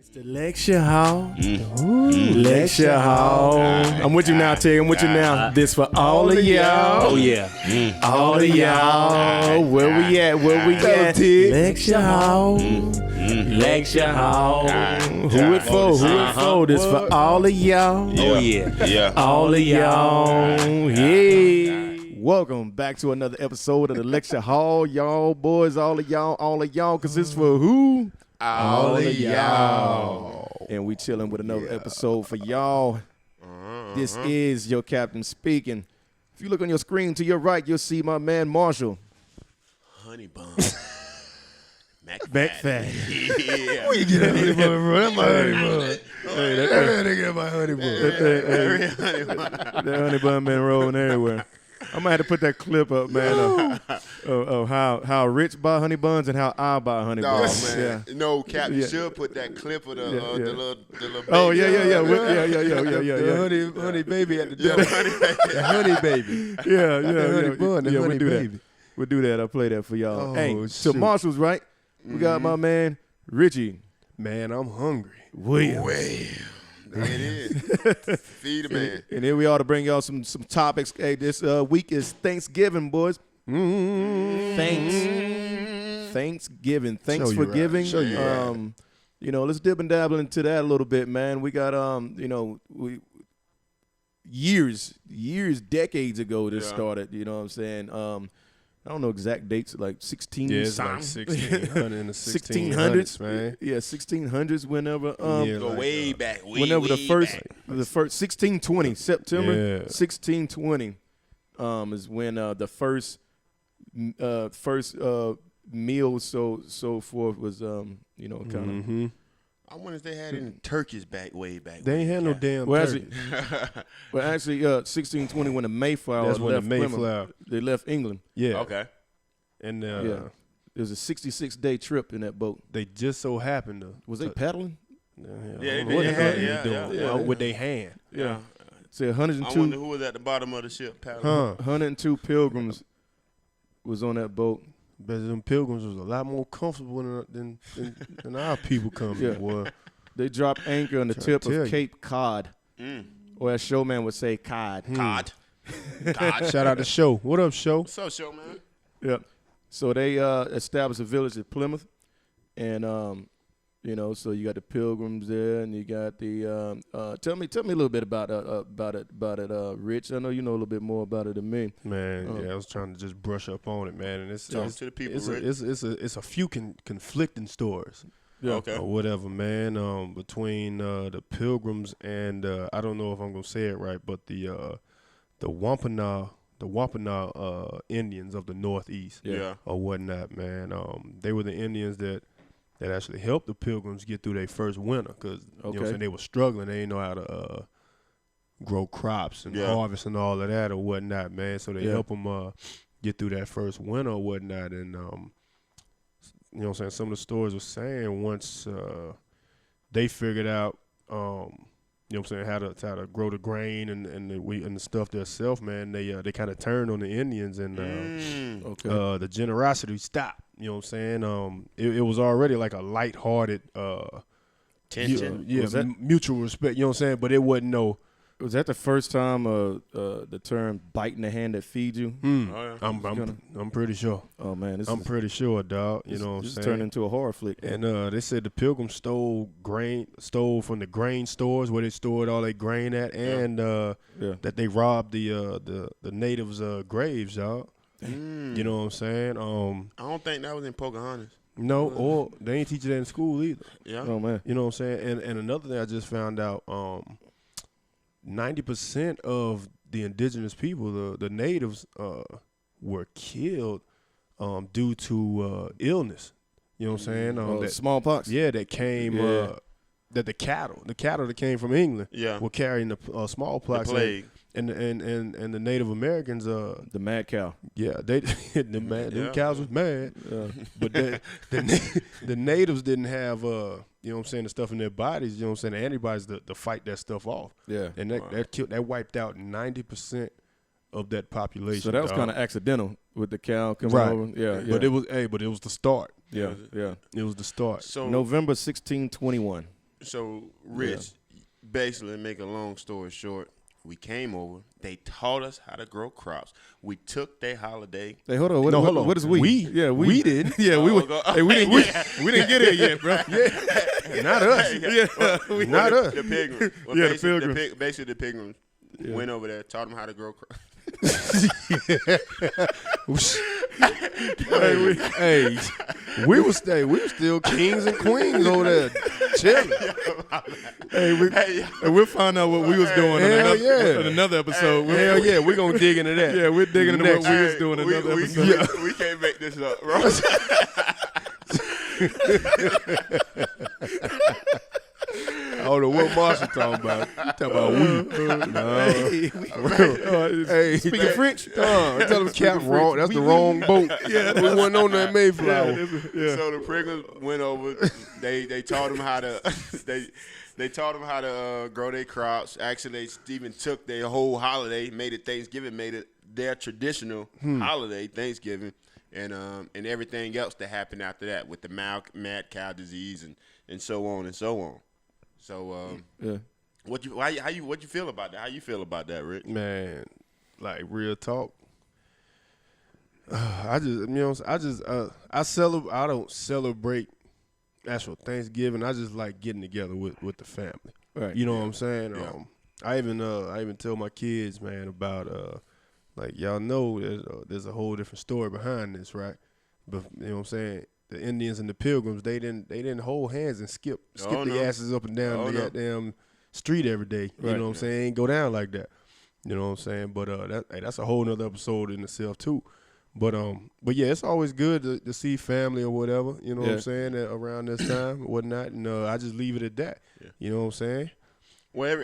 It's the lecture hall. Lecture hall. I'm with you now, Terry. I'm with you now. This for all of y'all. Oh, yeah. All of y'all. Where we at? Where we at? Lecture hall. Lecture hall. Who it for? Who it for? This for all of y'all. Oh, yeah. Yeah. All of y'all. Yeah. Welcome back to another episode of the Lecture Hall, y'all boys, all of y'all, because it's for who? All of y'all. And we chilling with another episode for y'all. This is your captain speaking. If you look on your screen to your right, you'll see my man Marshall. Honey bun. McFadden. Yeah. Where you get that honey bun, bro? That's my honey bun. Hey, that nigga my honey bun. That honey bun been rolling everywhere. I'm gonna have to put that clip up, man, of how Rich buy honey buns and how I buy honey No, buns. man. Yeah. No, Cap, you Yeah. should put that clip of the little baby. Oh yeah. The honey baby at the Yeah, door. honey baby. The honey baby. Yeah. The honey bun, the yeah, honey we'll do baby. that. We'll do that. I'll play that for y'all. Oh, Hey, so shoot. Marshall's right. We got my man Richie Man, I'm hungry. Williams. There it is. Feed a man. And here we are to bring y'all some topics. Hey, this week is Thanksgiving, boys. Thanksgiving. Thanks Show for you right. giving. Show you right. You know, let's dip and dabble into that a little bit, man. We got decades ago this started, you know what I'm saying? I don't know exact dates, like 16 Yeah, it's something. like 1600 in the 1600s, 1600s, man. Yeah, 1600s whenever Yeah, Go like, way back. whenever the first 1620 September Yeah. 1620 is when the first meal so forth was kind of Mm-hmm. I wonder if they had any turkeys way back. They ain't had no damn well turkey. actually 1620 when the Mayflower That's when the left Plymouth, Mayflower. they left England. Yeah. Okay. And Yeah. It was a 66-day trip in that boat. they just so happened to. Was they paddling? Yeah, what they the did. hell Yeah, they yeah, doing? yeah. With their hand. Yeah. Say I 102 wonder who was at the bottom of the ship. paddling. Huh. 102 pilgrims was on that boat. But them pilgrims was a lot more comfortable than our people coming. Yeah. Boy. They dropped anchor on the Tryna tip tell of you. Cape Cod, Mm. or as Showman would say, Cod. Cod. Cod. Shout out to Show. What up, Show? What's up, show, man? Yeah. So they established a village at Plymouth, and so you got the Pilgrims there, and you got the. Tell me a little bit about it, Rich. I know you know a little bit more about it than me. Man, yeah, I was trying to just brush up on it, man. And it's Talk to the people, it's Rick. a few conflicting stories Yeah. Okay. or whatever, man. Between the Pilgrims and I don't know if I'm gonna say it right, but the Wampanoag Indians of the Northeast, Yeah. or whatnot, man. They were the Indians that actually helped the Pilgrims get through their first winter, because you know what I'm Okay. saying, they were struggling. They didn't know how to grow crops and Yeah. harvest and all of that or whatnot, man. So they Yeah. help them get through that first winter or whatnot. And you know what I'm saying, some of the stories were saying once they figured out you know what I'm saying, how to grow the grain and the stuff themselves, man, they kind of turned on the Indians, and Okay. the generosity stopped. You know what I'm saying? It was already like a lighthearted Tension. yeah, Was that- mutual respect. You know what I'm saying? But it wasn't no. Was that the first time the term "biting the hand that feeds you"? Oh, yeah. I'm pretty sure. Oh man, I'm pretty sure, dog. You know what I'm this saying? turned into a horror flick. And they said the Pilgrims stole from the grain stores where they stored all their grain at, and Yeah. that they robbed the natives' graves, y'all. Mm. You know what I'm saying? I don't think that was in Pocahontas. No, or they ain't teach you that in school either. Yeah. Oh man. You know what I'm saying? And another thing I just found out, 90% of the indigenous people, the natives, were killed due to illness. You know what I'm saying? That, Smallpox. yeah, that came Yeah. that the cattle that came from England Yeah. were carrying the smallpox. The plague. And the Native Americans, The mad cow. yeah, they them Yeah. cows was mad, Yeah. but the natives didn't have you know what I'm saying, the stuff in their bodies, you know what I'm saying, the antibodies to fight that stuff off. Yeah. And that wiped out 90% of that population. So that was dog. kind of accidental with the cow coming Right. over. Yeah. But it was the start. yeah. Yeah. It was the start. So November 1621. So Rich, basically, make a long story short, we came over. They taught us how to grow crops. We took their holiday. Hey, hold on. hold on. What is we? We? We did. Yeah, we didn't get here yet, bro. Yeah, not us. Yeah, Not us. The pilgrims. Well, Yeah, the basically, pilgrims. Basically, the pilgrims went over there, taught them how to grow crops. Hey, we were still kings and queens over there chilling. And we'll find out what we was doing in another episode. Hell yeah, we're gonna dig into that. Yeah, we're digging into what we was doing in another episode. We can't make this up, bro. I don't know what Marshall talking about. You talking about we? Hey, Speaking French? Tell him Cap wrong. That's the wrong boat. Yeah, we wasn't on that Mayflower. Yeah. So the pilgrims went over. They taught them how to they taught them how to grow their crops. Actually, they even took their whole holiday, made it Thanksgiving, made it their traditional holiday, Thanksgiving, and everything else that happened after that with the mad cow disease and so on and so on. So what you feel about that? How you feel about that, Rick? Man, like real talk. I don't celebrate actual Thanksgiving. I just like getting together with the family. Right. You know what I'm saying? Yeah. I even tell my kids, man, about like y'all know there's a whole different story behind this, right? But you know what I'm saying? The Indians and the Pilgrims, they didn't hold hands and skip their asses up and down the goddamn street every day. You know what I'm saying? Ain't go down like that. You know what I'm saying? But that's a whole nother episode in itself too. But yeah, it's always good to see family or whatever. You know what I'm saying? Around this time and whatnot, and I just leave it at that. Yeah. You know what I'm saying? Well,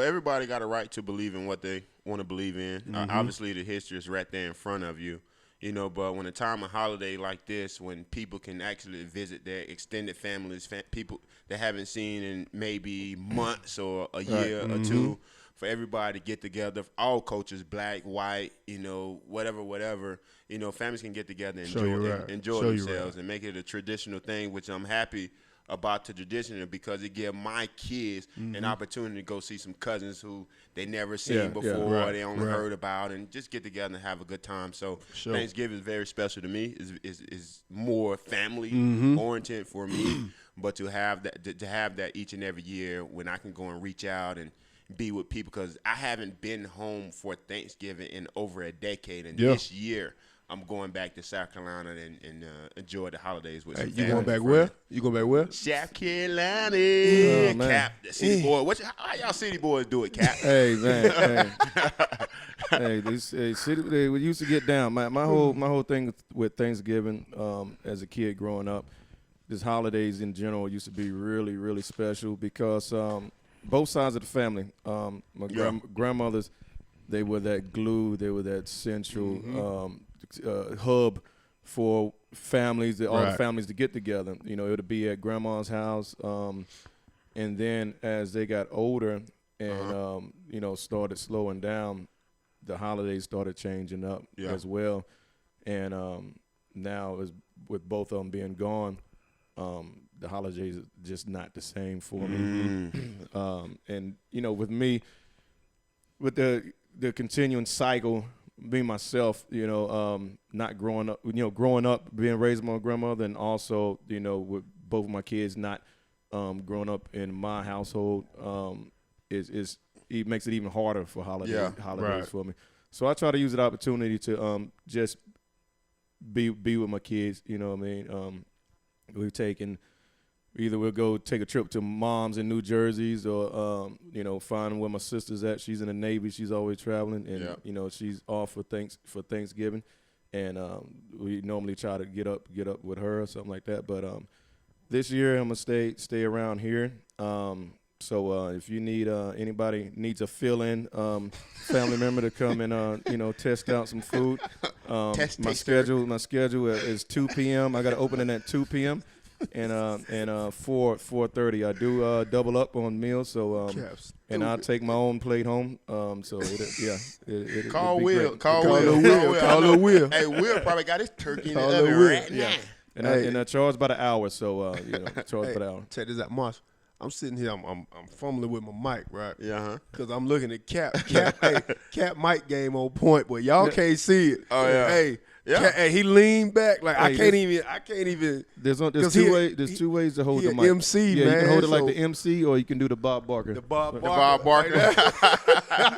everybody got a right to believe in what they want to believe in. Obviously, the history is right there in front of you. You know, but when a time of holiday like this, when people can actually visit their extended families, people they haven't seen in maybe months or a year or two, for everybody to get together, all cultures, black, white, you know, whatever, you know, families can get together and enjoy themselves and make it a traditional thing, which I'm happy about the tradition because it gives my kids an opportunity to go see some cousins who they never seen before, or they only heard about, and just get together and have a good time. So Thanksgiving is very special to me. Is more family oriented for me, but to have that each and every year when I can go and reach out and be with people, because I haven't been home for Thanksgiving in over a decade, and this year I'm going back to South Carolina and enjoy the holidays with some family. You going back where? You going back where? South Carolina. Cap, the city boy. How y'all city boys do it, Cap? Hey, man. City, we used to get down. My whole thing with Thanksgiving as a kid growing up, just holidays in general used to be really, really special because both sides of the family, my grandmothers, they were that glue. They were that central hub for families, all the families to get together. You know, it would be at grandma's house, and then as they got older and you know, started slowing down, the holidays started changing up as well. And now, with both of them being gone, the holidays are just not the same for me. And you know, with me, with the continuing cycle. Being myself, you know, not growing up, being raised by my grandmother, and also, you know, with both of my kids not growing up in my household, it makes it even harder for holidays for me. So I try to use that opportunity to just be with my kids. You know what I mean? We'll go take a trip to mom's in New Jersey's, or you know, find where my sister's at. She's in the Navy. She's always traveling, and you know, she's off for Thanksgiving, and we normally try to get up with her or something like that. But this year I'm gonna stay around here. So if you need anybody needs a fill-in family member to come and you know, test out some food. My schedule is 2 p.m. I got to open it at 2 p.m. and 4:30 I do double up on meals, so and I'll take my own plate home. So call Will. Hey, Will probably got his turkey in the oven right now. And I charge by the hour, so you know, charge by the hour. Check this out, Marshall. I'm sitting here, I'm fumbling with my mic, right? Yeah, Because I'm looking at Cap. Cap mic game on point, but y'all can't see it. Oh, yeah. Hey, Yeah. Cap, hey, he leaned back like I Hey, can't even. There's 'Cause two ways to hold he the a mic. MC, yeah, man, you can hold it like so- the MC, or you can do the Bob Barker. The Bob Barker. Bob Barker.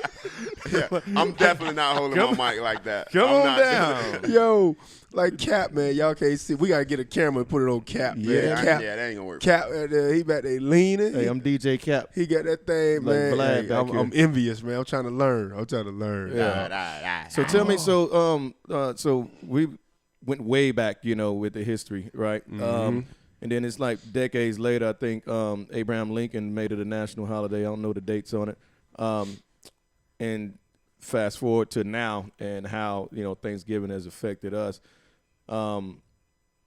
Yeah, I'm definitely not holding my mic like that. Come I'm on not down, yo. Like Cap, man, y'all can't see. We gotta get a camera and put it on Cap, man. Yeah, Cap, that ain't gonna work. Cap, he back there leaning. Hey, I'm DJ Cap. He got that thing, Like man. Vlad Hey, back here. I'm envious, man. I'm trying to learn. Yeah. So tell me, so we went way back, with the history, right? And then it's like decades later, I think Abraham Lincoln made it a national holiday. I don't know the dates on it. And fast forward to now and how, Thanksgiving has affected us.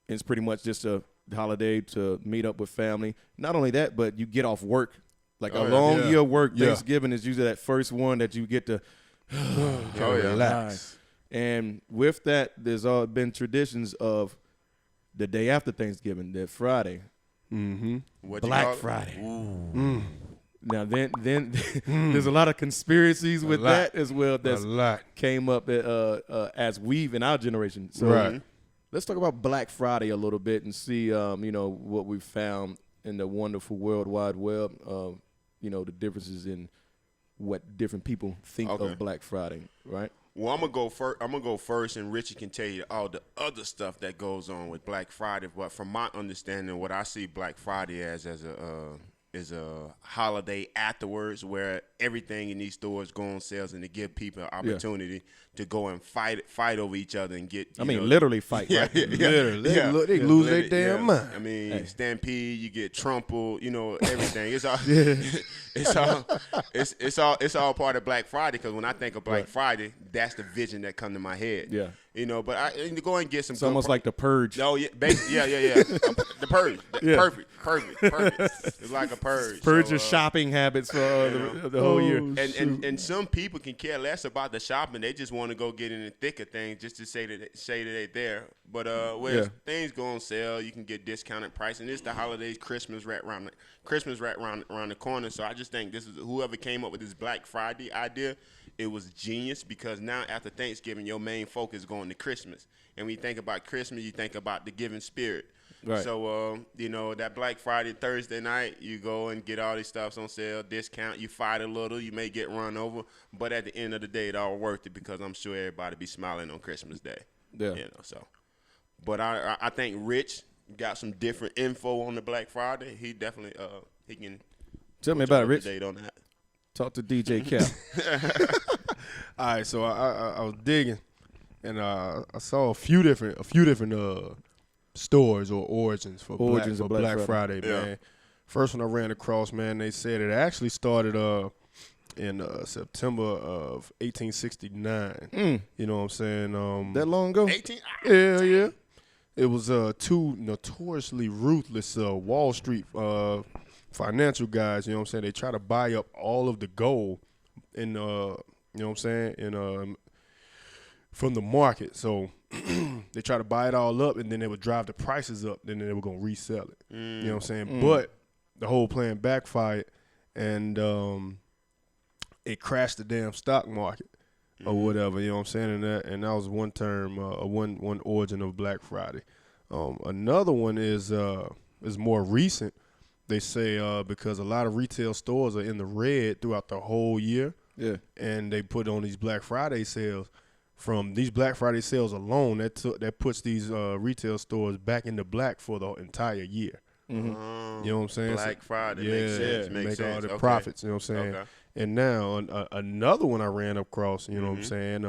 It's pretty much just a holiday to meet up with family. Not only that, but you get off work. Like a long year of work, Thanksgiving is usually that first one that you get to relax. And with that, there's all been traditions of the day after Thanksgiving, that Friday, Black Friday. Now then there's a lot of conspiracies with that as well that came up as we've in our generation. So let's talk about Black Friday a little bit and see what we found in the wonderful World Wide Web. The differences in what different people think of Black Friday, right? Well, I'm gonna go first, and Richie can tell you all the other stuff that goes on with Black Friday. But from my understanding, what I see Black Friday as is a holiday afterwards, where everything in these stores go on sales, and to give people an opportunity to go and fight over each other and get. Literally fight. Right? Literally, they lose their damn mind. I mean, Stampede, you get trampled, everything. It's all it's all part of Black Friday. Because when I think of Black Friday, that's the vision that come to my head. Yeah. But I need to go and get some. It's almost like the Purge. Oh yeah, yeah. The Purge. Perfect. It's like a purge. Purge your shopping habits for the whole year. And some people can care less about the shopping. They just want to go get in the thick of things just to say that they're there. But things go on sale, you can get discounted price. And it's the holidays, Christmas right around the corner. So I just think this is whoever came up with this Black Friday idea. It was genius because now after Thanksgiving, your main focus is going to Christmas. And when you think about Christmas, you think about the giving spirit. Right. So, that Black Friday, Thursday night, you go and get all these stuffs on sale, discount, you fight a little, you may get run over. But at the end of the day, it all worth it because I'm sure everybody be smiling on Christmas Day. Yeah. But I think Rich got some different info on the Black Friday. He definitely, he can tell me about it, Rich. Date on that. Talk to DJ Cap. All right, so I was digging, and I saw a few different stores or origins for Black Friday, man. First one I ran across, man, they said it actually started in September of 1869. You know what I'm saying? That long ago? 18. Yeah. It was two notoriously ruthless Wall Street financial guys. You know what I'm saying? They try to buy up all of the gold in you know what I'm saying, from the market. So they try to buy it all up, and then they would drive the prices up. Then they were gonna resell it. You know what I'm saying? But the whole plan backfired, and it crashed the damn stock market or whatever. You know what I'm saying? And that was one term, one origin of Black Friday. Another one is more recent. They say because a lot of retail stores are in the red throughout the whole year. Yeah. And they put on these Black Friday sales. From these Black Friday sales alone, that puts these retail stores back into black for the entire year. Mm-hmm. You know what I'm saying? Black Friday. Yeah, makes sense. all the profits. You know what I'm saying? Okay. And now another one I ran across. You know what I'm saying?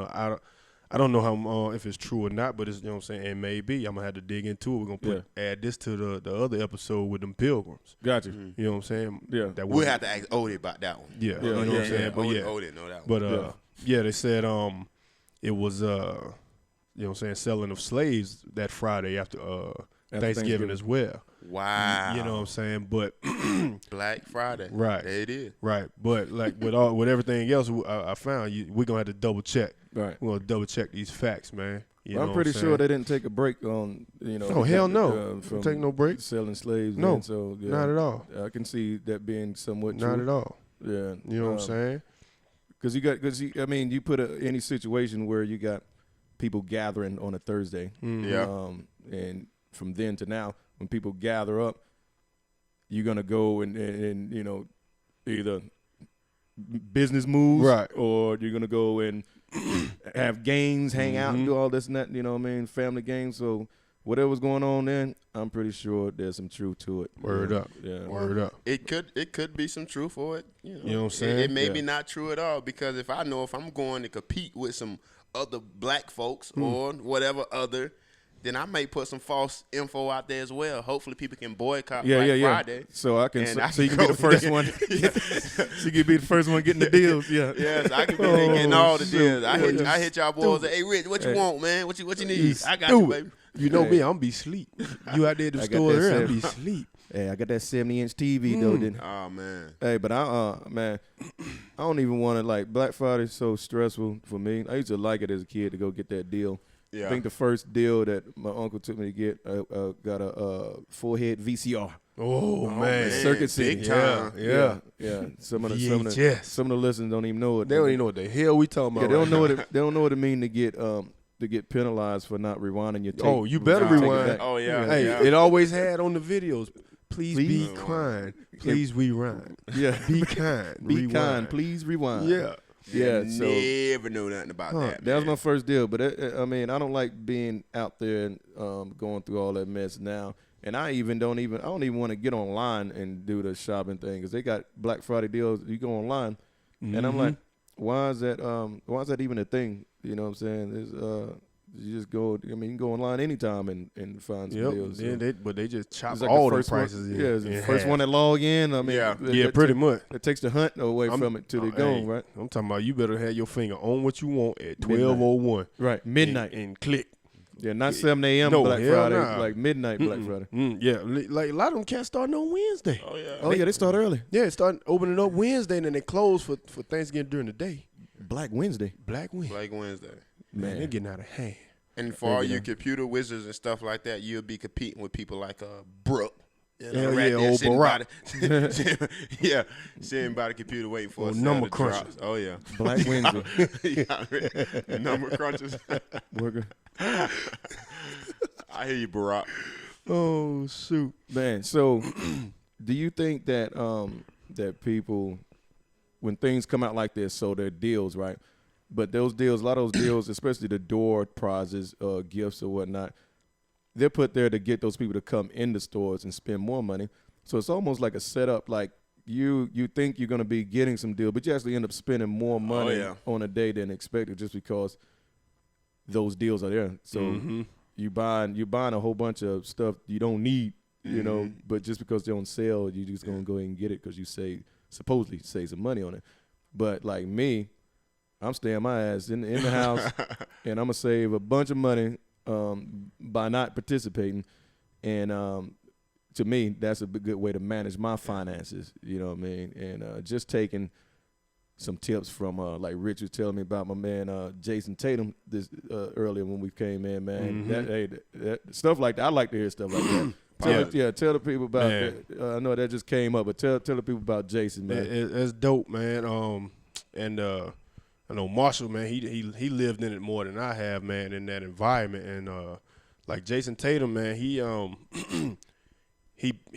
I don't know how if it's true or not, but it's, you know what I'm saying, it may be. I'm gonna have to dig into it. We're gonna add this to the other episode with them pilgrims. Gotcha. You know what I'm saying? Yeah. We'll have to ask Odie about that one. Yeah. You know what I'm saying? But Odie know that one. But they said it was you know what I'm saying, selling of slaves that Friday after Thanksgiving as well. Wow. You know what I'm saying? But Black Friday. Right. There it is. right. But like with everything else I found, we're gonna have to double check. Right. We're gonna double check these facts, man. I'm pretty sure they didn't take a break on, Oh, hell no. From take no break. selling slaves. No, man. So, yeah, not at all. I can see that being somewhat Not true. at all. Yeah. You know what I'm saying? Because you put any situation where you got people gathering on a Thursday. Yeah. And from then to now, when people gather up, you're going to go and either business moves, Right. or you're going to go and have games, hang out, and do all this and that, family games. So whatever's going on then, I'm pretty sure there's some truth to it. Word up. Yeah. Word up. It could be some truth for it. You know what I'm saying? It may be not true at all, because if I'm going to compete with some other black folks or whatever other, then I may put some false info out there as well. Hopefully people can boycott Black Friday. So I can, And so you can be the first one. So you can be the first one getting the deals. Yeah. Yes, I can be there getting all the shoot. deals. I hit y'all boys. Hey, Rich, what you want, man? What you need? I got Stupid. you, baby. You know me, I'm be sleep. You out there at the I got store, that there, I be same- sleep. Hey, I got that 70-inch TV though. Then, Oh man. hey, but man, I don't even want to like Black Friday's so stressful for me. I used to like it as a kid to go get that deal. Yeah. I think the first deal that my uncle took me to get, got a full-head VCR. Oh, man. Circuit City. big time. Yeah. Some of the VHS. listeners don't even know it. They don't even know what the hell we talking Yeah, about. they don't right know now. what they don't know what it mean to get penalized for not rewinding your tape. Oh, you better Take it rewind. back. Oh yeah. Hey, yeah. it always had on the videos. Please be Please. kind. Please rewind. Yeah. Be kind. Be rewind. kind. Please rewind. Yeah. Yeah. So Never knew nothing about that. that was man. my first deal. But I don't like being out there and going through all that mess now. And I don't even want to get online and do the shopping thing, because they got Black Friday deals. You go online, and I'm like, why is that even a thing? You know what I'm saying? You just go. I mean, you can go online anytime and find some deals. Yeah, So but they just chop it's like all the the first one- prices. Yeah, it's the in first half. one that log in. I mean, Yeah. Yeah, pretty much. It takes the hunt away from it till they go, Hey, right? I'm talking about you better have your finger on what you want at 12:01. Right, midnight. And click. Yeah, not 7 a.m. No, Black hell Friday, nah. like midnight Black Friday. Yeah, like a lot of them cats starting on Wednesday. Oh yeah. Oh yeah, they start early. Yeah, starting opening up Wednesday, and then they close for Thanksgiving during the day. Black Wednesday, Black Wednesday. Black Wednesday. Man, they're getting out of hand. And for all you computer wizards and stuff like that, you'll be competing with people like Brooke. You know, Hell right yeah, there old sitting Barack. yeah, sitting by the computer waiting for Old a number to drop. crunchers. Oh yeah, Black Wednesday. yeah, number crunches. Worker. I hear you, Barack. Oh shoot. Man, so do you think that that people, when things come out like this, so they're deals, right? But those deals, a lot of those deals, especially the door prizes, gifts or whatnot, they're put there to get those people to come in the stores and spend more money. So it's almost like a setup, like you think you're going to be getting some deal, but you actually end up spending more money yeah. on a day than expected, just because those deals are there. So you buying a whole bunch of stuff you don't need, you know, but just because they're on sale, you just gonna go ahead and get it because you supposedly save some money on it. But like me, I'm staying my ass in the house, and I'm gonna save a bunch of money by not participating. And to me, that's a good way to manage my finances. You know what I mean? And just taking some tips from like Rich was telling me about my man Jason Tatum this earlier when we came in, man. That stuff like that, I like to hear stuff like that. Tell the people about that. I know that just came up, but tell the people about Jason, man. It's dope, man. And I know Marshall, man. He lived in it more than I have, man, in that environment. And like Jason Tatum, man, he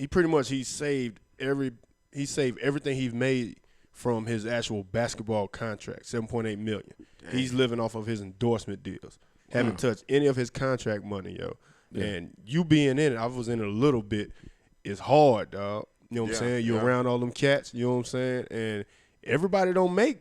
pretty much he saved everything he's made from his actual basketball contract, $7.8 million. Dang. He's living off of his endorsement deals. Haven't touched any of his contract money, yo. Yeah. And you being in it, I was in it a little bit, it's hard, dog. You know what I'm saying? You're around all them cats, you know what I'm saying? And everybody don't make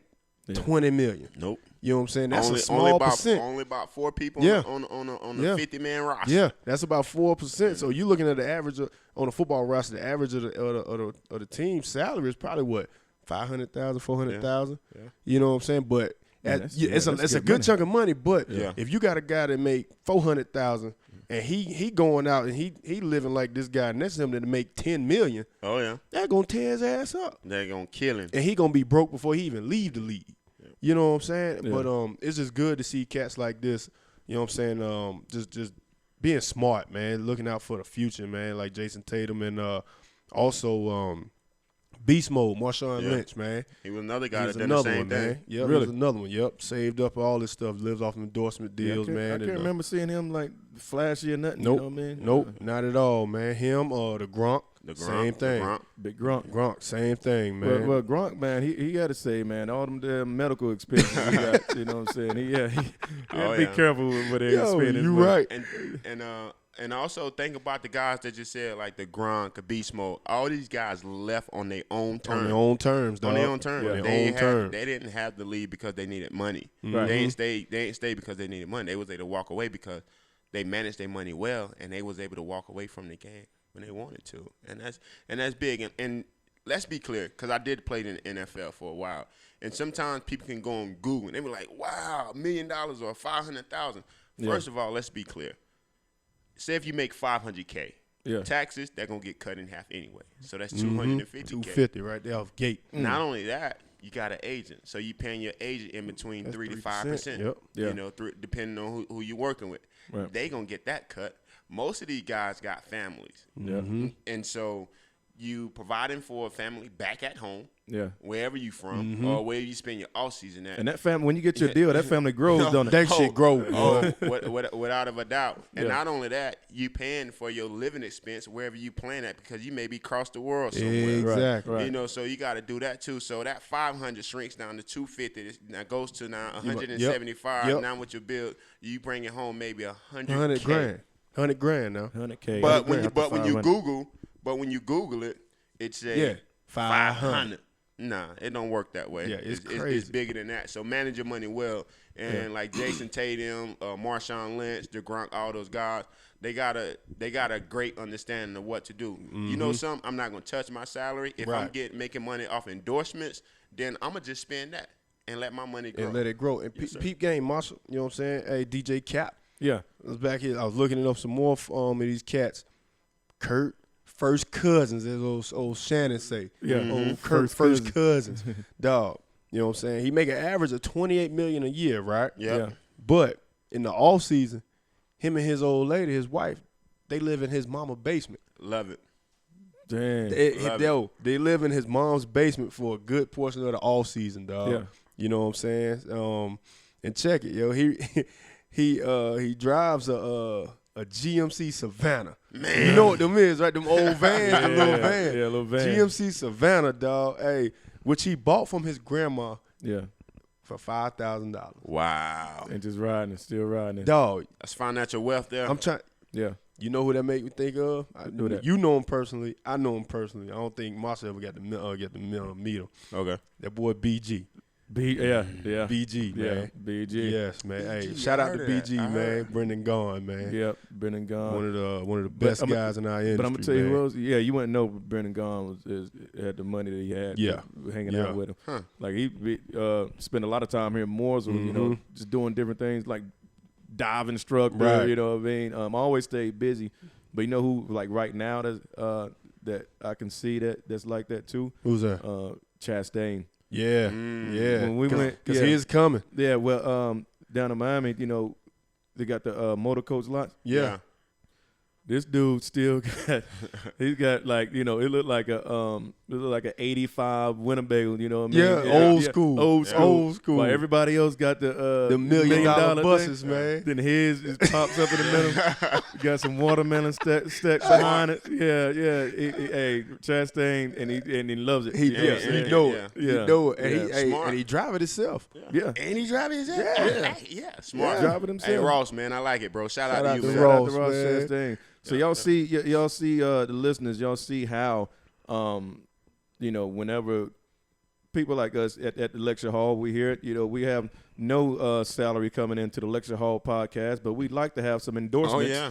$20 million. Nope. You know what I'm saying? That's a small percent. Only about 4 people on the 50-man roster. Yeah, that's about 4%. So you're looking at the average on the football roster, the average of the team's salary is probably what? 500,000, 400,000. Yeah. You know what I'm saying? But it's a good chunk of money. But if you got a guy that make 400,000 and he going out and he living like this guy next to him that make 10 million. Oh yeah, they're gonna tear his ass up. They're gonna kill him, and he gonna be broke before he even leave the league. You know what I'm saying? Yeah. But it's just good to see cats like this. You know what I'm saying? Just being smart, man. Looking out for the future, man. Like Jason Tatum and also Beast Mode, Marshawn Lynch, man. He was another guy He was that done the another same one, thing. man. Yep, Really? he was another one. Yep, saved up all this stuff, lives off endorsement deals, man. I can't and, remember seeing him like flashy or nothing. Nope, You know what I mean? nope, not at all, man. Him or the Gronk, The Gronk, same thing. The Gronk. Big Gronk. Gronk, same thing, man. Well, Gronk, man, he got to say, man, all them damn medical expenses he got, you know what I'm saying? He had to be careful with what they're spending. you but- right. And also think about the guys that just said like the Gronk, the Beast Mode. All these guys left on their own terms. On their own terms, dog. On their own terms. Yeah. They didn't have to leave because they needed money. Right. They ain't stay because they needed money. They was able to walk away because they managed their money well, and they was able to walk away from the game when they wanted to. And that's big. And let's be clear, because I did play in the NFL for a while. And sometimes people can go on Google and they be like, wow, $1 million or $500,000. First of all, let's be clear. Say if you make $500K, taxes, they're going to get cut in half anyway. So that's $250K. $250 right there off gate. Not only that, you got an agent. So you paying your agent in between 3 to 5%. Yep. You know, depending on who you're working with. Right. They going to get that cut. Most of these guys got families. And so you providing for a family back at home. Yeah. Wherever you from or wherever you spend your off season at. And that family, when you get your deal, that family grows, don't it? That shit grows. Without a doubt. And not only that, you paying for your living expense wherever you playing at because you may be across the world somewhere. Exactly. Right. You know, so you got to do that too. So that 500 shrinks down to 250. Now goes to now 175. Yep. Now with your bill, you bring it home maybe 100 $100,000. $100,000 now. 100K. But when you 500. Google it, it says 500. Nah, it don't work that way. Yeah, it's It's crazy. bigger than that. So manage your money well. And like Jason Tatum, Marshawn Lynch, the Gronk, all those guys, they got a great understanding of what to do. You know something? I'm not gonna touch my salary. If I'm making money off endorsements, then I'm gonna just spend that and let my money grow. And let it grow. And peep game, Marshall, you know what I'm saying? Hey, DJ Cap. Yeah. I was back here. I was looking up some more of these cats. Kurt, first cousins, as old Shannon say. Yeah. Old Kurt, first cousins. Dog. You know what I'm saying? He make an average of $28 million a year, right? Yeah. But in the off season, him and his old lady, his wife, they live in his mama's basement. Love it. Damn. They live in his mom's basement for a good portion of the off season, dog. Yeah. You know what I'm saying? And check it, yo. He drives a GMC Savannah. Man. You know what them is, right? Them old vans, the little van. Yeah, little van. GMC Savannah, dog. Hey, which he bought from his grandma Yeah. for $5,000. Wow. And just riding, still riding. Dog, That's financial wealth there. I'm trying. Yeah. You know who that make me think of? Who that? You know him personally. I know him personally. I don't think Marshall ever got to meet him. Okay. That boy BG. Yeah. BG, Yeah. man. BG. Yes, man. Hey, BG, shout I out to heard of that. BG, I man. heard. Brendan Gaughan, man. Yep. Brendan Gaughan. One of the best I'ma- guys in our industry. But I'm gonna tell you man. who else. Yeah, you wouldn't know Brendan Gaughan had the money that he had. Yeah. hanging Yeah. out with him. Huh. Like he spent a lot of time here in Mooresville. You know, just doing different things like dive instructor. Right. You know what I mean? I always stay busy. But you know who? Like right now, that I can see that's like that too. Who's that? Chastain. Yeah, yeah. When we went- because yeah. he is coming. Yeah. Well, down in Miami, you know, they got the motor coach lot. Yeah. This dude still got, he's got like, you know, it looked like an 85 Winnebago, you know what I mean? Yeah, old school. Old Yeah. school. Old school. While everybody else got the $1 million thing. buses, man. Then his just pops up in the middle. Got some watermelon stacked behind it. Yeah. Hey, Chastain, and he loves it. He You know what I'm he saying? know Yeah. it. Yeah. He know it. And Yeah. he Smart. and he drive it himself. Yeah. And he driving his ass. Yeah. Smart. Drive it himself. Hey, Ross, man, I like it, bro. Shout out to you, to man. Shout out Ross, to Ross man. Chastain. So y'all see the listeners, y'all see how, you know, whenever people like us at the lecture hall, we hear it. You know, we have no salary coming into the lecture hall podcast, but we'd like to have some Oh, endorsements yeah.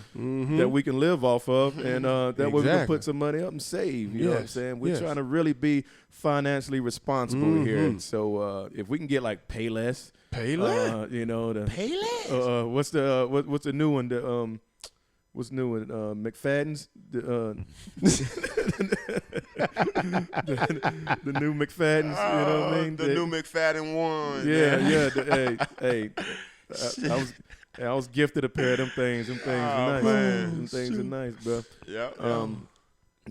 that we can live off of, and that way we can Exactly. put some money up and save. You know what I'm Yes, saying? We're yes. trying to really be financially responsible here. So if we can get like Payless, Payless? you know, the Payless? what's the new one? What's new one? McFadden's, the new McFadden's. You know what I mean? The new McFadden one. Yeah, man. yeah. Hey, I I was gifted a pair of them things. Them things are nice. man. Them things are nice, bro. Yeah.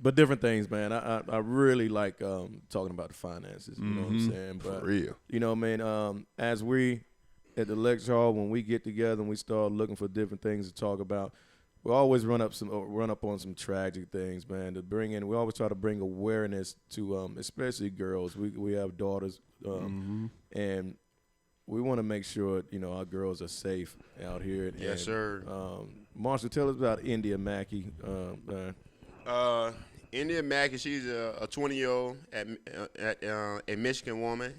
But different things, man. I really like talking about the finances. You know what I'm saying? But For real. you know, man. As we at the lecture hall, when we get together and we start looking for different things to talk about, we always run up on some tragic things, man. We always try to bring awareness to, especially girls. We have daughters, and we want to make sure our girls are safe out here. Yes, sir. Marshall, tell us about India Mackey. India Mackey, she's a 20-year-old a Michigan woman,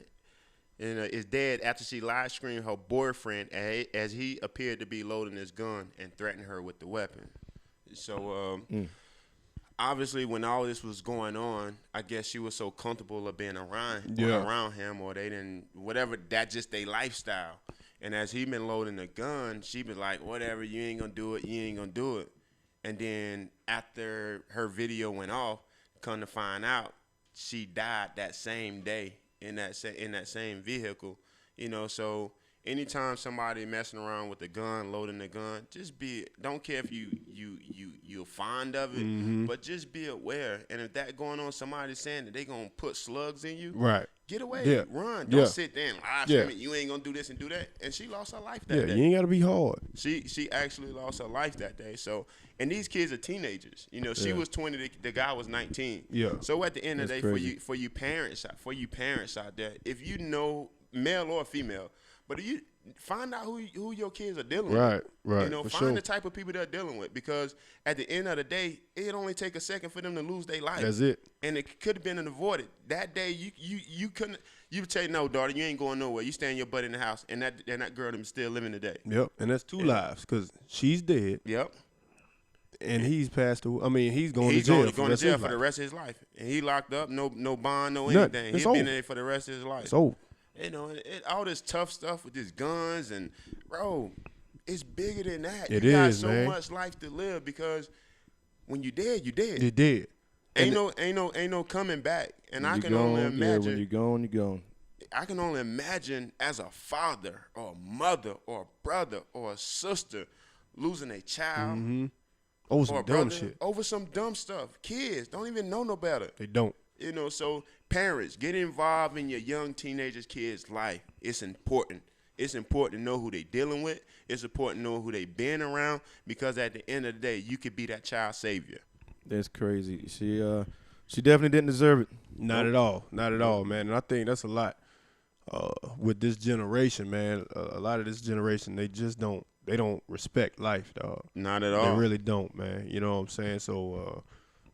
and is dead after she live streamed her boyfriend as he appeared to be loading his gun and threatened her with the weapon. So obviously, when all this was going on, I guess she was so comfortable of being around him, or they didn't, whatever. That's just their lifestyle. And as he been loading the gun, she been like, "Whatever, you ain't gonna do it. You ain't gonna do it." And then after her video went off, come to find out, she died that same day in that same vehicle. So anytime somebody messing around with a gun, loading the gun, don't care if you're fond of it, but just be aware. And if that going on, somebody's saying that they gonna put slugs in you, Right. get away, Yeah. run. Don't Yeah. sit there and live stream it. You ain't gonna do this and do that. And she lost her life that Yeah, day. you ain't got to be hard. She actually lost her life that day. So, and these kids are teenagers. She was 20. The guy was 19. Yeah. So at the end of the That's day, crazy. for you parents out there, if you know, male or female, but you find out who your kids are dealing with. Right. Find For sure. the type of people they're dealing with, because at the end of the day, it only take a second for them to lose their life. That's it. And it could have been avoided. That day, you couldn't. You would say, "No, daughter, you ain't going nowhere. You staying your butt in the house," and that girl them still living today. Yep. And that's two lives, because she's dead Yep. and he's passed away. I mean, he's going He's to jail. going to jail for the life. rest of his life, and he locked up, no bond, no Nothing. anything. It's He'll be in over. there for the rest of his life. So, All this tough stuff with these guns and bro, it's bigger than that. It you got is, so man. much life to live, because when you dead, you dead. you're dead. Ain't no coming back. And I You can only gone, imagine. when you're gone, you're gone. I can only imagine as a father or a mother or a brother or a sister losing a child Oh, or some a dumb brother shit. over some dumb stuff. Kids don't even know no better. They don't. So parents, get involved in your young teenagers' kids' life. It's important. It's important to know who they dealing with. It's important to know who they been around, because at the end of the day, you could be that child's savior. That's crazy. She definitely didn't deserve it. Not at all. Not at all, man. And I think that's a lot with this generation, man. A lot of this generation, they don't respect life, dog. Not at They all. really don't, man. You know what I'm saying? So,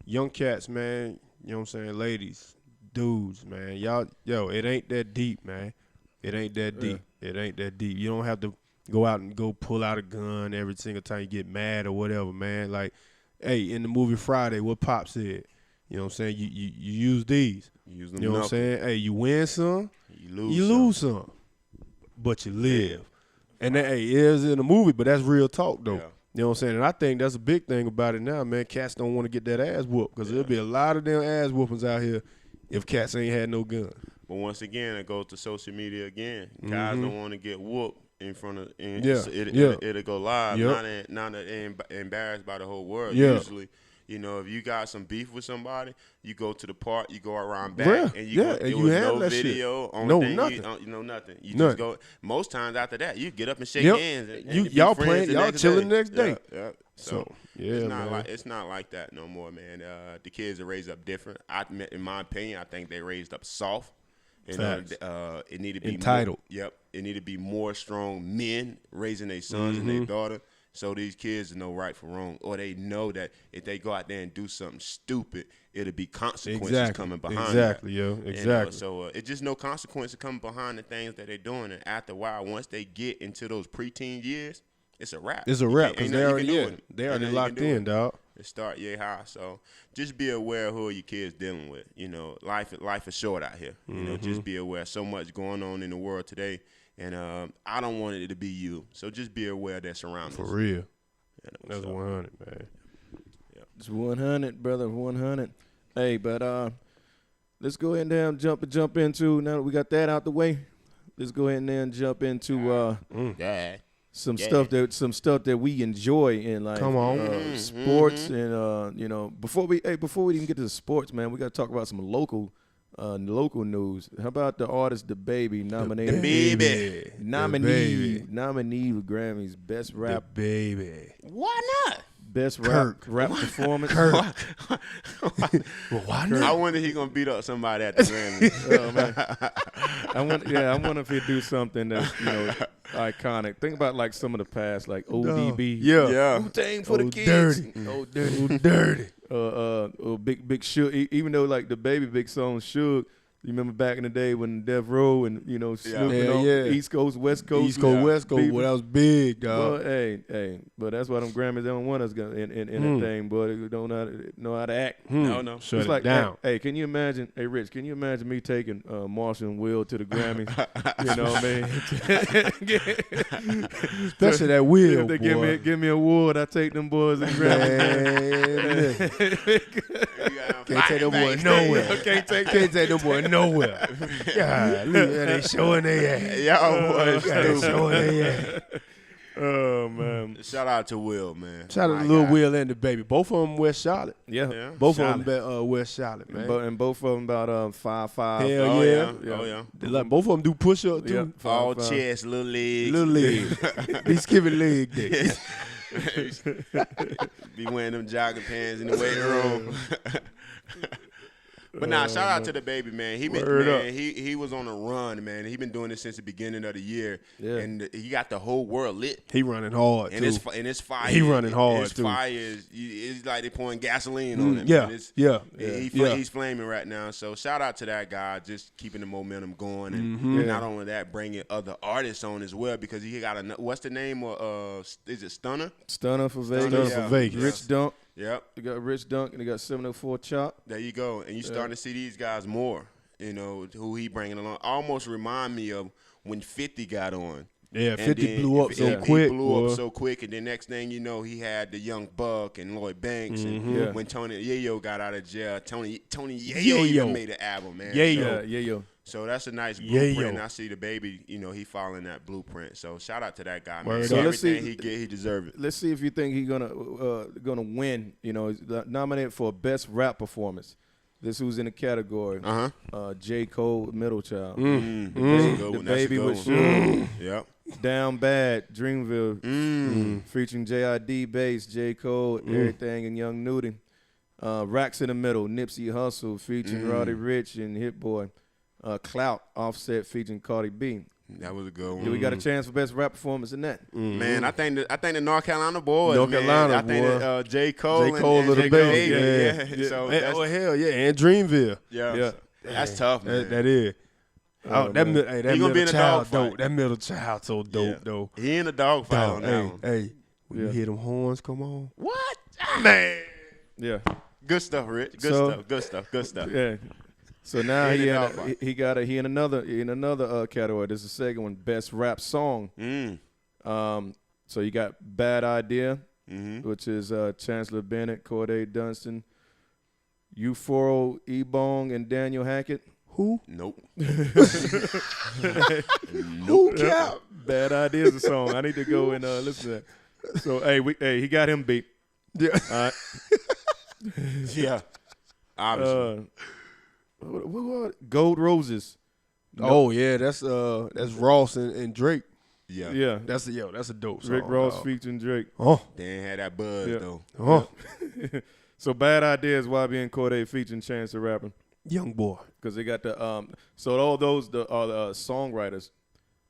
young cats, man, you know what I'm saying? Ladies, dudes, man. It ain't that deep, man. It ain't that deep. It ain't that deep. You don't have to go out and go pull out a gun every single time you get mad or whatever, man. Like, hey, in the movie Friday, what Pop said, you know what I'm saying? You use these. Use them You know what I'm saying? Hey, you win some, You you lose some, but you live. And that, hey, it is in the movie, but that's real talk, though. Yeah. You know what I'm saying? And I think that's a big thing about it now, man. Cats don't want to get that ass whooped, because there'll be a lot of them ass whoopings out here if cats ain't had no gun. But once again, it goes to social media again. Guys don't want to get whooped in front of. It'll go live. Yep. Not embarrassed by the whole world. Yeah. Usually, if you got some beef with somebody, you go to the park, you go around back, Yeah, and yeah, go, and there you was handle no that shit. video. No, Thing nothing. nothing. You Nothing. just go. Most times after that, you get up and shake Yep. hands. And You- be y'all friends playing- the y'all next chilling day. the next day. Yeah. So, yeah, It's not like that no more, man. The kids are raised up different. In my opinion, I think they raised up soft. Facts. It need to be Entitled. It need to be more strong men raising their sons and their daughter, so these kids know right from wrong, or they know that if they go out there and do something stupid, it'll be consequences coming behind Exactly, that. yo. Exactly. So it's just no consequences coming behind the things that they're doing, and after a while, once they get into those preteen years, it's a wrap. It's a You wrap, can't- because ain't they nothing already you can do with it. They Ain't already nothing you locked can do in, with it. dog. It start high. So just be aware who your kids dealing with. Life is short out here. Just be aware. So much going on in the world today, and I don't want it to be you. So just be aware of that surroundings. For real. That's so, 100, man. It's 100, brother, 100. Hey, but let's go ahead and jump into, now that we got that out the way, let's go ahead and then jump into Yeah. some Yeah. stuff that we enjoy in life. Come on. Sports and you know, before we even get to the sports, man, we got to talk about some local news. How about the artist The Baby nominated? The Baby. Nominee with Grammys, best The rap, Baby. Why not? best Kirk. rap performance. Well, why not? I wonder he gonna beat up somebody at the Grammys. Oh, man. I wonder if he'd do something that's, you know, iconic. Think about like some of the past, like ODB. Yeah. Yeah. Wu-Tang for the Oh, kids. dirty. Oh, dirty. Dirty. Big Suge. Even though like the Baby Big song Suge, you remember back in the day when Death Row and, you know, Snoop Yeah, and all, yeah. East Coast, West Coast. East Coast, West Coast. Beef. Boy, that was big, dog. Well, hey, but that's why them Grammys, they don't want us in that thing, boy. They don't know how to act. No. Shut It's it like, down. hey, can you imagine, hey, Rich, can you imagine me taking Marshall and Will to the Grammys? You know what I mean? Especially that wheel, If they boy. give me an award, I take them boys to the Grammys. Can't take no boy nowhere. Can't take Can't take no boy nowhere. God, look, they showing their ass. Y'all boys God, they stupid. showing their ass. Oh, man. Shout out to Will, man. Shout out My to Lil guy. Will and the Baby. Both of them West Charlotte. Yeah. Yeah. Both Charlotte. of them West Charlotte, man. And both of them about 5'5". Hell Oh yeah. yeah. Oh yeah. They like, both of them do push up too. Yeah. All 5'5". chest, little legs. Little leg. Be skipping leg day. Be wearing them jogging pants in the weight room. But nah, shout out to the Baby, man. He been, Word man, up. he was on a run, man. He been doing this since the beginning of the year, Yeah. and he got the whole world lit. He running hard And too. it's fire. He running hard, His too. fire is it's like they pouring gasoline on him. yeah, man. It's, yeah, He's flaming right now. So shout out to that guy, just keeping the momentum going, and not only that, bringing other artists on as well, because he got what's the name of is it Stunner? Stunner for Vegas. Stunner for Vegas. Rich Dunk. Yep. They got Rich Dunk and they got 704 Chop. There you go. And you starting to see these guys more, you know, who he bringing along. Almost remind me of when 50 got on. Yeah, And 50 then blew up he- so he quick. blew boy. up so quick, and then next thing you know, he had the Young Buck and Lloyd Banks. And Yeah. when Tony Yayo got out of jail, Tony Yayo Yayo. even made an album, man. Yayo. Yo. So that's a nice Yayo. blueprint. And I see the Baby, you know, he following that blueprint. So shout out to that guy, man. Word So up. Let's see- everything he get, he deserve it. Let's see if you think he's gonna win. You know, he's nominated for best rap performance. This who's in the category. J. Cole, Middle Child. That's a good The one. That's a Baby good with one. Suge. Yep. Down Bad, Dreamville, featuring J.I.D. Bass, J. Cole, Everything, and Young Nudie. Racks in the Middle, Nipsey Hussle, featuring Roddy Ricch and Hit Boy. Clout, Offset, featuring Cardi B. That was a good one. Do we got a chance for best rap performance in that? Man, I think the North Carolina boys. North man. Carolina I think boy. that, J. Cole. J. Cole and of the J. Baby. Yeah. So Hey, that's, oh hell yeah, and Dreamville. Yeah. that's tough, man. That is. Oh, that man. hey, that He gonna be middle in a child dogfight. dope. That middle child so dope Yeah. though. He in a dogfight Dog, on that hey, one. hey, when you Yeah. hear them horns come on, What? man. Yeah. Good stuff, Rich. Good So- stuff. Good stuff. Good stuff. Yeah. So now He he in in the a, dogfight. he got he in another category. This is the second one, best rap song. So you got Bad Idea, which is Chancellor Bennett, Corday Dunstan, Euphoro Ebong, and Daniel Hackett. Who? Nope. Who cap? Bad Idea is a song. I need to go and listen to that. So hey, he got him beat. Yeah. All right. Yeah. Obviously. What? Gold Roses. Oh yeah, that's Ross and Drake. Yeah. Yeah. That's a dope song. Rick Ross dog. featuring Drake. Oh, They ain't had that buzz Yeah. though. oh, So Bad Idea is YB and Corday featuring Chance the Rapper. young boy. Because they got the so all those are the songwriters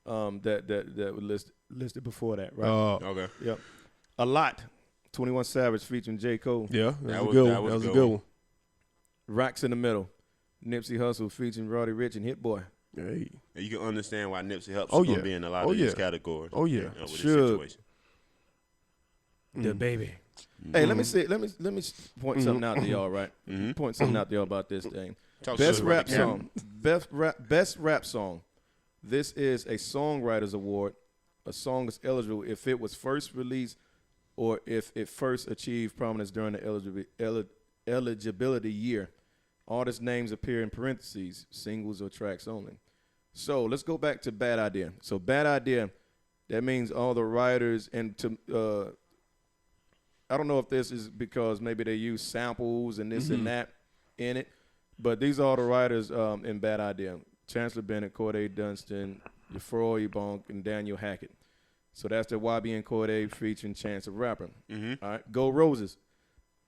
that were listed before that, right? Okay. Yep. A Lot, 21 Savage featuring J. Cole. Yeah, That that was a was- good that one. was That was a good good one. one. Racks in the Middle, Nipsey Hussle featuring Roddy Ricch and Hit Boy. Hey. And you can understand why Nipsey helps Oh, gonna yeah. be in a lot Oh, of these yeah. categories. Oh, yeah. you know, with this Should. situation. The Baby. Hey, let me point something out to y'all, right? Point something out to y'all about this thing. Talk Best shit about rap the camera. song. Best rap song. This is a songwriters award. A song is eligible if it was first released or if it first achieved prominence during the eligibility year. Artist names appear in parentheses, singles or tracks only. So let's go back to Bad Idea. So Bad Idea That means all the writers and I don't know if this is because maybe they use samples and this and that in it, but these are all the writers in Bad Idea. Chancellor Bennett, Corday Dunstan, Yafro Ebonk, and Daniel Hackett. So that's the YB and Corday featuring Chance the Rapper. All right, Go Roses.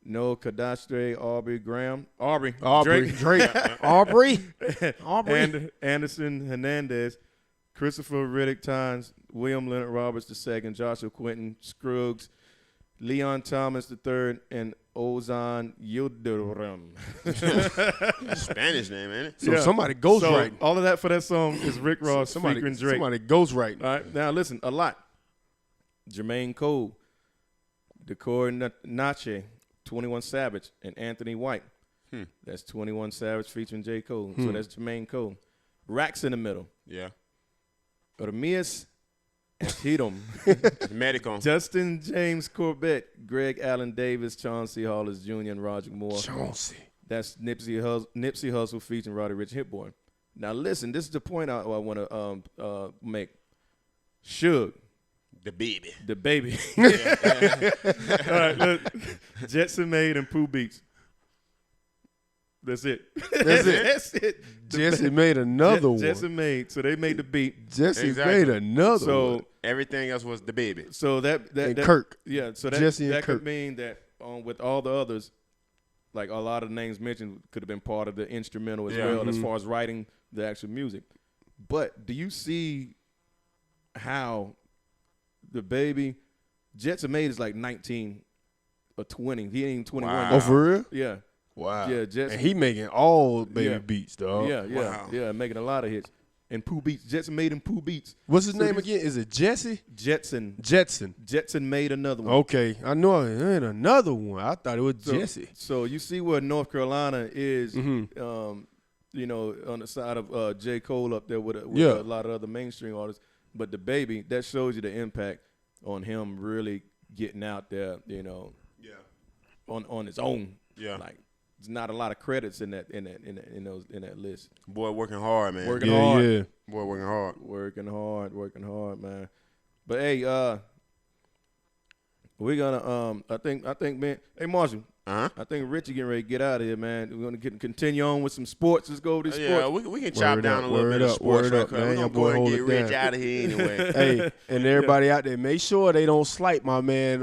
No Kadastre, Aubrey Graham. Aubrey. Drake. Aubrey. And Anderson Hernandez, Christopher Riddick Tynes, William Leonard Roberts II, Joshua Quinton, Scruggs, Leon Thomas III, and Ozan Yildirim. Spanish name, ain't it? So somebody goes so right. all of that for that song is Rick Ross featuring Drake. Somebody goes right. All right, now listen, a lot. Jermaine Cole, Decor Nache, 21 Savage, and Anthony White. That's 21 Savage featuring J. Cole. So that's Jermaine Cole. Racks in the middle. Yeah. Ermias Antietam. Medical. Justin James Corbett, Greg Allen Davis, Chauncey Hollis Jr., and Roger Moore. Chauncey. That's Nipsey Hussle featuring Roddy Ricch Hitboy. Now listen, this is the point I want to make. Suge. The baby. The baby. All right, look. Jetson Made and Pooh Beats. That's it. That's it. Jesse made another one. Jetson Made. So they made the beat. Jesse Exactly. made another So one. Everything else was the baby. So that And Kirk. Yeah. So that Jesse and that Kirk. could mean that with all the others, like a lot of the names mentioned could have been part of the instrumental as Yeah. well, as far as writing the actual music. But do you see how the baby Jetson Made is like 19 or 20? He ain't even 21. Wow. now. Oh, for real? Yeah. Wow. Yeah, Jetson. And he making all baby Yeah. beats, dog. Yeah, making a lot of hits. And Pooh Beats, Jetson Made and Pooh Beats. What's his So name these- again? Is it Jesse? Jetson Jetson. made another one. Okay. I know it ain't another one. I thought it was So, Jesse. So you see where North Carolina is, Mhm. you know, on the side of J. Cole up there with Yeah. a lot of other mainstream artists. But the baby, that shows you the impact on him really getting out there, you know, on his own. Yeah. Like there's not a lot of credits in that list. Boy working hard, man. Working hard. Yeah. Boy working hard. Working hard, man. But hey, we're gonna I think man, hey Marshall, Uh-huh. I think Richie getting ready to get out of here, man. We're gonna continue on with some sports. Let's go over to Yeah, sports. we can chop Word down up, a little word bit of up, sports word real up, quick. man. We're Y'all gonna go boy and hold get it Rich down. out of here anyway. Hey, and everybody out there, make sure they don't slight my man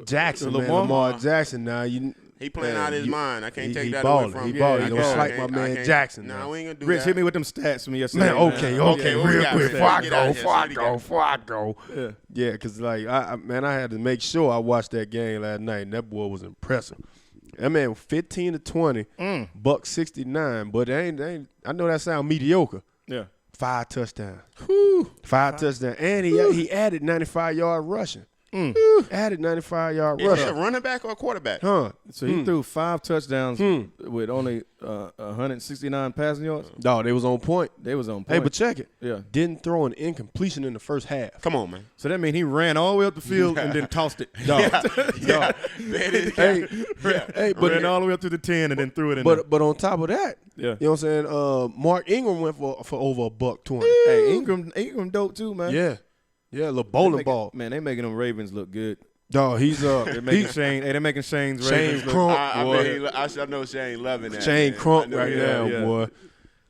Jackson, man. Lamar? Lamar Jackson. Now He playing out his mind. I can't take he that balling. away from He him. balling. I Don't can't- slight I my can't- man I can't- Jackson Nah, now. we ain't gonna do Rich, that. hit me with them stats from yesterday. Man, okay, man. Okay, what we real got, quick. man? Before I Get go, out of here. before I What you got? go, before I go. Yeah. Yeah, because like I had to make sure I watched that game last night, and that boy was impressive. That man 15 to 20, buck 69, but they ain't. I know that sound mediocre. Yeah. 5 touchdowns. 5 touchdowns, and he added 95-yard rushing. Added 95-yard Is he a rushing. running back or a quarterback? Huh? So he threw 5 touchdowns with only 169 passing yards. Dog, they was on point. They was on point. Hey, but check it. yeah. Didn't throw an incompletion in the first half. Come on, man. So that means he ran all the way up the field and then tossed it. Dog. Yeah. That is- Hey, but ran all the way up to the 10 and then threw it in there. but on top of that, Yeah. you know what I'm saying? Mark Ingram went for over a buck 20. Hey, Ingram dope too, man. Yeah, little They bowling making- ball. Man, they making them Ravens look good. Dog, he's They're making they're making Shane's Shane Ravens look Crump, I boy. know Shane loving that. Shane man. Crump I know right he now, is. yeah. boy.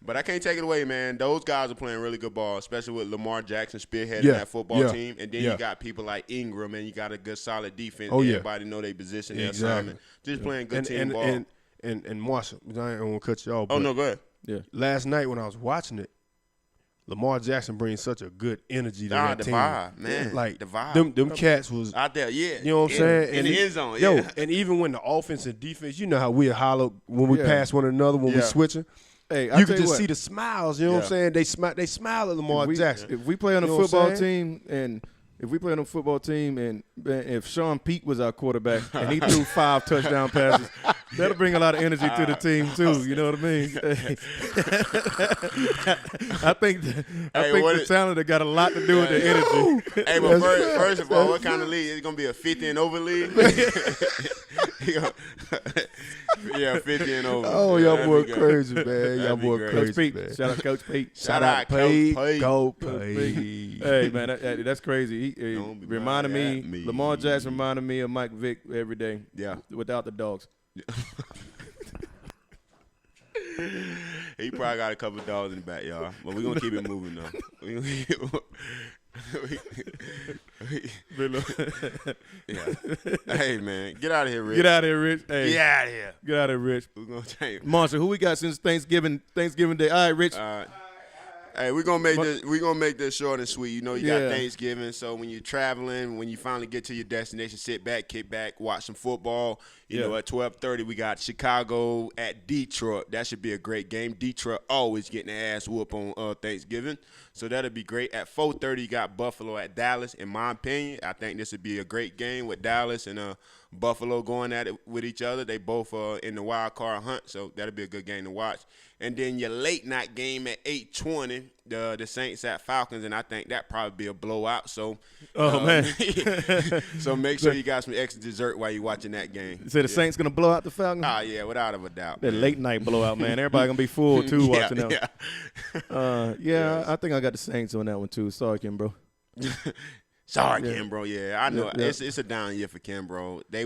But I can't take it away, man. Those guys are playing really good ball, especially with Lamar Jackson spearheading Yeah, that football yeah, team. And then yeah. you got people like Ingram, and you got a good, solid defense. Oh, yeah. Everybody know their position, their Exactly. assignment. Just playing good team And, ball. and Marshall, I ain't gonna cut you off. Oh, but no, go ahead. Yeah. last night when I was watching it, Lamar Jackson brings such a good energy to that the team. vibe, man. Like The vibe. them cats was. Out there, yeah. You know what I'm saying? In the end zone, Yo, yeah. and even when the offense and defense, you know how we holler when we Yeah. pass one another when we Yeah. switching. Hey, You can just see the smiles. You know what I'm Yeah. saying? They smile at Lamar Jackson. If we play on a You know what I'm football saying? team and if Sean Peake was our quarterback and he threw 5 touchdown passes, that'll bring a lot of energy to the team too. You know what I mean? I think the talent got a lot to do with the energy. Hey, but first of all, what kind of league? It's going to be a 50 and over league? Yeah, 50 and over. Oh, Yeah, y'all that'd boy be good. crazy, man. That'd Y'all be boy great. Coach crazy, Pete. man. Shout out Coach Pete. Shout out Coach Pete. Go Coach Pete. Hey man, that's crazy. He Don't be reminded mad me, at me. Lamar Jackson reminded me of Mike Vick every day. Yeah. Without the dogs. He probably got a couple dogs in the backyard, but we're gonna keep it moving though. Yeah. Hey man, get out of here, Rich. Get out of here, Rich. Hey, Get out of here. get out of here, Rich. We're gonna change. Monster, who we got since Thanksgiving Day? All right, Rich. Hey, we're gonna make this short and sweet. You know, you got Yeah. Thanksgiving, so when you're traveling, when you finally get to your destination, sit back, kick back, watch some football. You know, at 12:30 we got Chicago at Detroit. That should be a great game. Detroit always getting their ass whoop on Thanksgiving, so that'll be great. At 4:30 you got Buffalo at Dallas. In my opinion, I think this would be a great game with Dallas and Buffalo going at it with each other. They both are in the wild card hunt, so that'll be a good game to watch. And then your late night game at 8:20, the Saints at Falcons, and I think that probably be a blowout. So, man. so make sure you got some extra dessert while you're watching that game. You say the Saints gonna blow out the Falcons? Ah, yeah, without a doubt. That late night blowout, man. Everybody gonna be full too watching them. Yeah. I think I got the Saints on that one too. Sorry, Kim, bro. Sorry, Kim, bro. Yeah, I know. Yeah. It's a down year for Kim, bro. They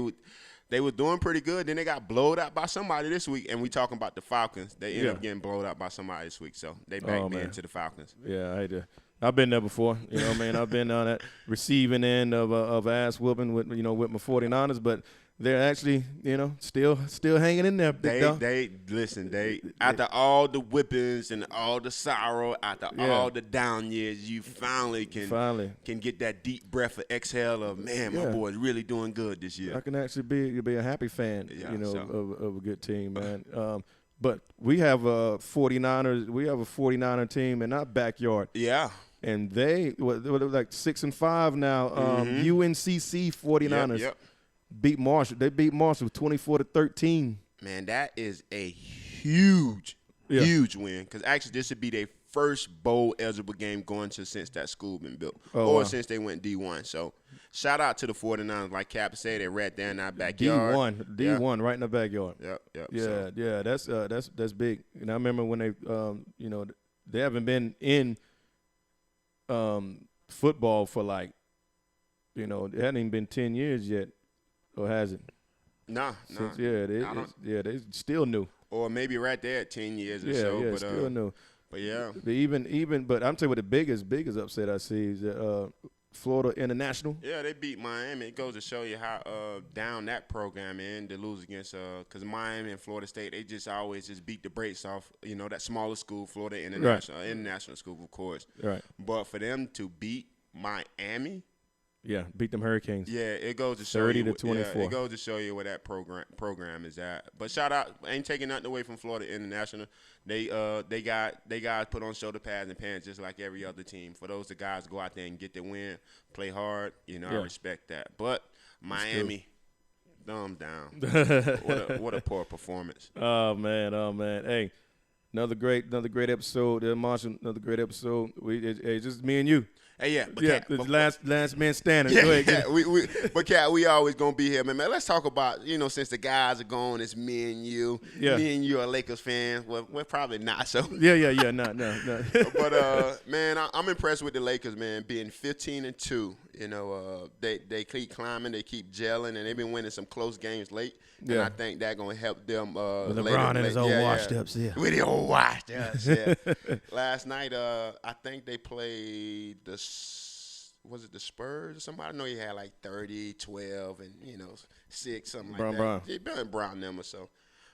were doing pretty good. Then they got blowed out by somebody this week. And we talking about the Falcons. They ended up getting blowed out by somebody this week. So they backed me into the Falcons. Yeah, I hate to. I've been there before. You know what I mean? I've been on that receiving end of ass whooping with my 49ers, but they're actually, still hanging in there. Big dog. After all the whippings and all the sorrow, after all the down years, you finally can get that deep breath of exhale of, man, my boy's really doing good this year. I can actually be a happy fan, Yeah, of a good team, man. But we have a 49ers. We have a 49er team in our backyard. Yeah. And they're like 6-5 now. UNCC 49ers Yep. beat Marshall. They beat Marshall 24-13. Man, that is a huge win. Because actually, this would be their first bowl eligible game going to since that school been built, since they went D1. So, shout out to the 49ers. Like Cap said, they're right there in our backyard. D1, right in the backyard. Yep. Yeah, that's big. And I remember when they, they haven't been in football for it hadn't even been 10 years yet, or has it? Nah. They still new. Or maybe right there at 10 years or so. Yeah, but, still new. But yeah. But but I'm telling you what the biggest upset I see is Florida International. Yeah, they beat Miami. It goes to show you how down that program is to lose against because Miami and Florida State, they just always just beat the brakes off, that smaller school, Florida International, international school, of course. Right. But for them to beat Miami, yeah, beat them Hurricanes. yeah, it goes to show 30-24. Yeah, it goes to show you where that program is at. But shout out, ain't taking nothing away from Florida International. They got put on shoulder pads and pants just like every other team. For those guys go out there and get the win, play hard. I respect that. But Miami, thumbs down. What a poor performance. Oh man. Hey, another great episode. Marshall, another great episode. It's just me and you. Hey, yeah, but Yeah, Cat, but, last man standing. yeah, Go ahead. yeah, but Cat, we always gonna be here, man. Let's talk about, since the guys are gone, it's me and you. Yeah. Me and you are Lakers fans. Well, we're probably not. So. Yeah. No. But man, I'm impressed with the Lakers, man. Being 15-2, they keep climbing, they keep gelling, and they've been winning some close games late. And Yeah. I think that's gonna help them. LeBron and his old washed ups. Yeah. With the old washed ups. Yeah. Last night, I think they played was it the Spurs or somebody? I know he had like 30, 12, and 6, something like that. Brown. He been Brown them or so.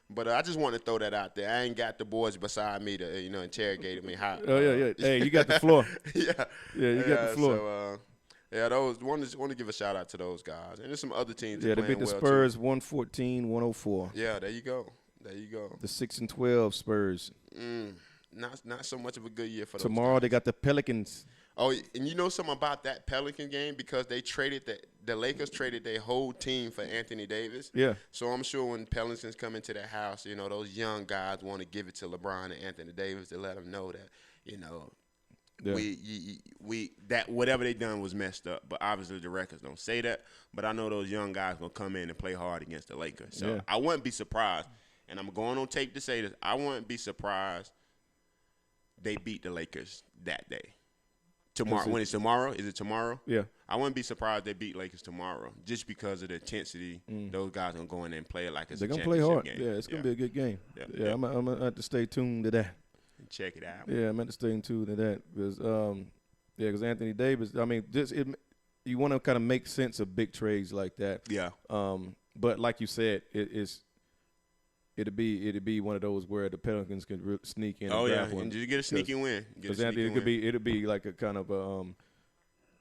But I just want to throw that out there. I ain't got the boys beside me to interrogate me. Oh yeah. Hey, you got the floor. Yeah, you got the floor. So, those want to give a shout out to those guys, and there's some other teams. Yeah, they playing beat the well Spurs too. 114-104. Yeah, there you go. The 6-12 Spurs. Not so much of a good year for those Tomorrow guys. they got the Pelicans. Oh, and you know something about that Pelican game because they traded the Lakers traded their whole team for Anthony Davis. Yeah. So I'm sure when Pelicans come into their house, those young guys want to give it to LeBron and Anthony Davis to let them know that, Yeah. we that whatever they done was messed up. But obviously the records don't say that. But I know those young guys gonna come in and play hard against the Lakers. So Yeah. I wouldn't be surprised. And I'm going on tape to say this. I wouldn't be surprised they beat the Lakers that day. Tomorrow. When it's tomorrow? Is it tomorrow? Yeah. I wouldn't be surprised they beat Lakers tomorrow, just because of the intensity. Those guys gonna go in there and play it like it's They're a gonna play championship hard. game. Yeah, it's gonna be a good game. Yeah. Yeah, Yeah. I'm gonna have to stay tuned to that. Check it out. Yeah, I'm at to stay tuned to that because because Anthony Davis. I mean, you want to kind of make sense of big trades like that. Yeah. But like you said, it'd be one of those where the Pelicans can sneak in. Oh and yeah, grab one. and just get a sneaky win. Because Anthony, it'd be like a kind of a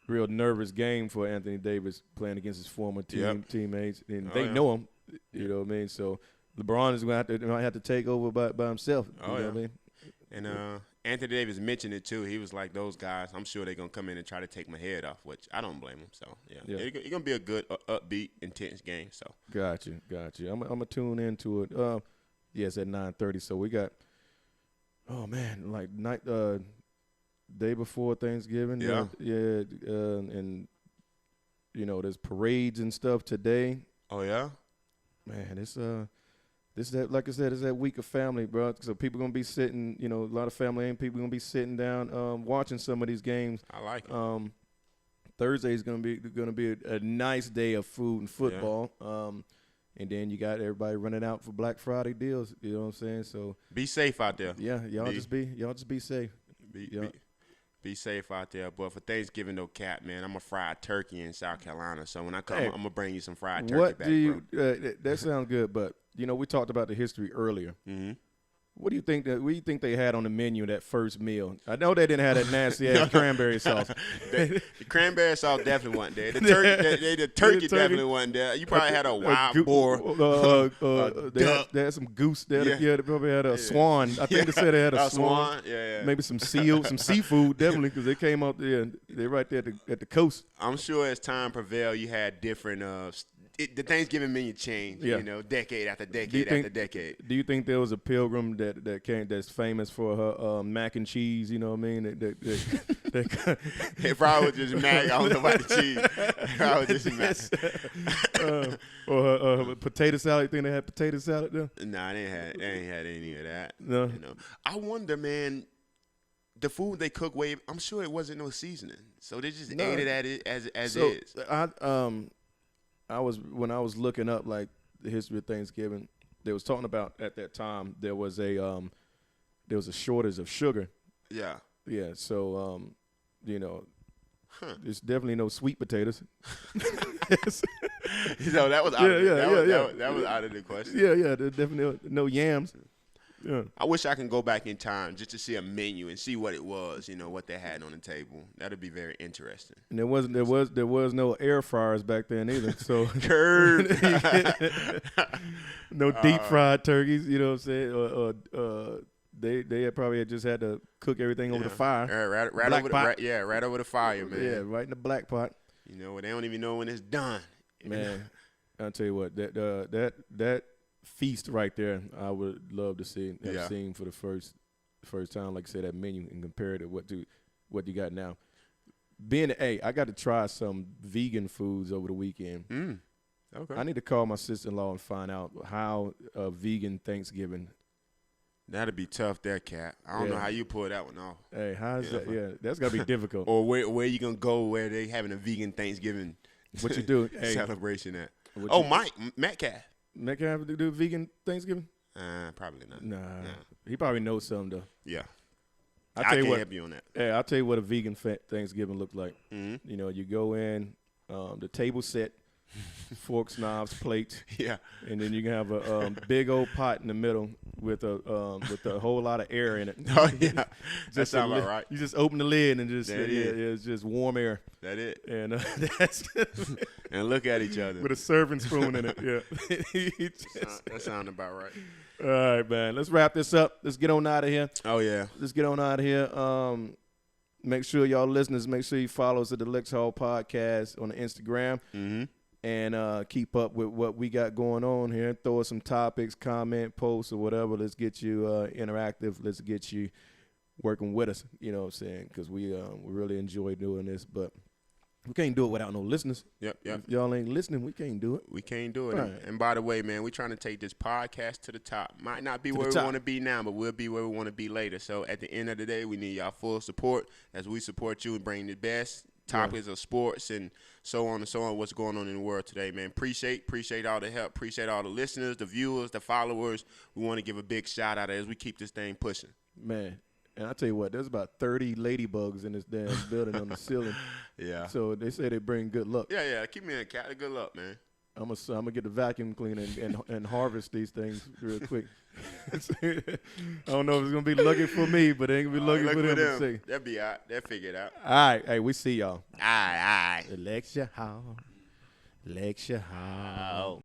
real nervous game for Anthony Davis playing against his former teammates, and they know him. You know what I mean? So LeBron is going to might have to take over by himself. You know what I mean? And Anthony Davis mentioned it too. He was like, "Those guys, I'm sure they're gonna come in and try to take my head off," which I don't blame him. So yeah. It's gonna be a good, upbeat, intense game. So Got you. I'm gonna tune into it. It's at 9:30. So we got, like day before Thanksgiving. Yeah. And there's parades and stuff today. Oh yeah. Man, this that like I said, it's that week of family, bro. So people gonna be sitting, a lot of family and people gonna be sitting down, watching some of these games. I like it. Thursday is gonna be a nice day of food and football. And then you got everybody running out for Black Friday deals. You know what I'm saying? So be safe out there. Yeah, y'all just be safe. Be safe out there. But for Thanksgiving, though, Cap, man, I'm a fried turkey in South Carolina. So when I come, I'm gonna bring you some fried turkey What back, do you? bro. That sounds good, but we talked about the history earlier. Mm-hmm. What do you think they had on the menu that first meal? I know they didn't have that nasty ass cranberry sauce. The cranberry sauce definitely wasn't there. The turkey definitely wasn't there. You probably had a wild boar. They had some goose. They probably had a swan. I think they said they had a swan. Yeah. Maybe some seal, some seafood, definitely, because they came out there. They're right there at the coast. I'm sure as time prevailed, you had different the Thanksgiving menu changed, decade after decade after decade. Do you think there was a pilgrim that's famous for her mac and cheese? You know what I mean? If I was just mac, I don't know about the cheese. If I was just mac. Or her potato salad. You think they had potato salad there? Nah, they ain't had any of that. No. I wonder, man. The food they cook I'm sure it wasn't no seasoning, so they just ate it at it as is. When I was looking up like the history of Thanksgiving, they was talking about at that time there was a shortage of sugar. Yeah. Yeah. So there's definitely no sweet potatoes. That was out that was out of the question. Yeah. There's definitely no yams. Yeah. I wish I can go back in time just to see a menu and see what it was, what they had on the table. That'd be very interesting. And there was no air fryers back then either. So curd. No deep fried turkeys, you know what I'm saying? They had probably just had to cook everything over the fire. Right over the fire, man. Yeah, right in the black pot. They don't even know when it's done. Man, I'll tell you what, that feast right there, I would love to have seen for the first time. Like I said, that menu and compare it to what you got now. I got to try some vegan foods over the weekend. Okay. I need to call my sister-in-law and find out how vegan Thanksgiving. That'd be tough, there, Cat. I don't know how you pull that one off. Hey, how's that? Yeah, that's gotta be difficult. Or where you gonna go where they having a vegan Thanksgiving? What you do? Celebration at? Metcalf. Metcalf do vegan Thanksgiving? Probably not. Nah. He probably knows something though. Yeah. I can help you on that. Yeah, I'll tell you what a vegan Thanksgiving looks like. Mm-hmm. You go in, the table set, forks, knives, plates. Yeah. And then you can have a big old pot in the middle with a whole lot of air in it. Oh yeah, that sounds about right. You just open the lid and just it's just warm air. That it. And that's and look at each other with a serving spoon in it. Yeah. That sounds about right. All right, man. Let's wrap this up. Let's get on out of here. Oh yeah. Let's get on out of here. Make sure y'all listeners, make sure you follow us at the Licks Hall Podcast on the Instagram. Mm-hmm. And keep up with what we got going on here. Throw us some topics, comment, posts, or whatever. Let's get you interactive. Let's get you working with us. You know what I'm saying? Because we really enjoy doing this, but we can't do it without no listeners. Yep. If y'all ain't listening, we can't do it. We can't do it. Right. And by the way, man, we're trying to take this podcast to the top. Might not be where we want to be now, but we'll be where we want to be later. So at the end of the day, we need y'all full support as we support you and bring the best topics of sports and so on and so on, what's going on in the world today, man. Appreciate all the help. Appreciate all the listeners, the viewers, the followers. We want to give a big shout out as we keep this thing pushing. Man. And I tell you what, there's about 30 ladybugs in this damn building on the ceiling. Yeah. So they say they bring good luck. Yeah. Keep me in, cat. Good luck, man. I'm gonna get the vacuum cleaner and harvest these things real quick. I don't know if it's gonna be lucky for me, but it ain't gonna be lucky for them. They'll be out. They'll figure it out. All right, hey, we see y'all. All right. Lecture hall.